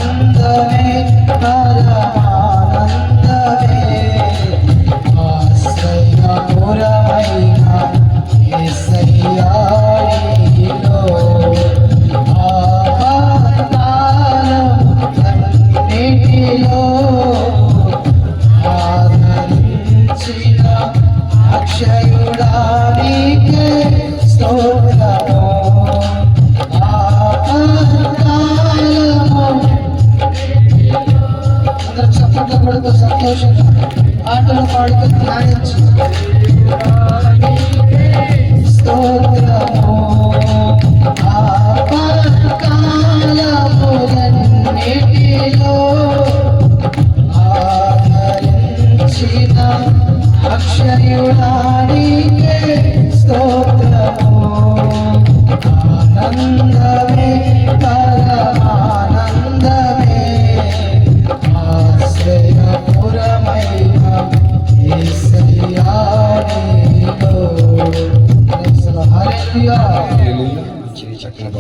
ఆనందమే పరమానందమే ఆశ్రయపురమైన యేసయ్యా నీలో ఆపత్కాలములన్నిటిలో ఆదరించిన అక్షయుడా నీకే స్తోత్రము అందరూ చప్పట్లు కొడుతూ సంతోషంగా ఆటలు పాడుతూ ధ్యానించి స్తోత్రము ఆపత్కాలములన్నిటిలో ఆదరించిన అక్షయుడా నీకే స్తోత్రము ఆనందమే పరమానందమే ఆశ్రయపురమైన యేసయ్యా నీలో హల్లెలూయా. చక్కగా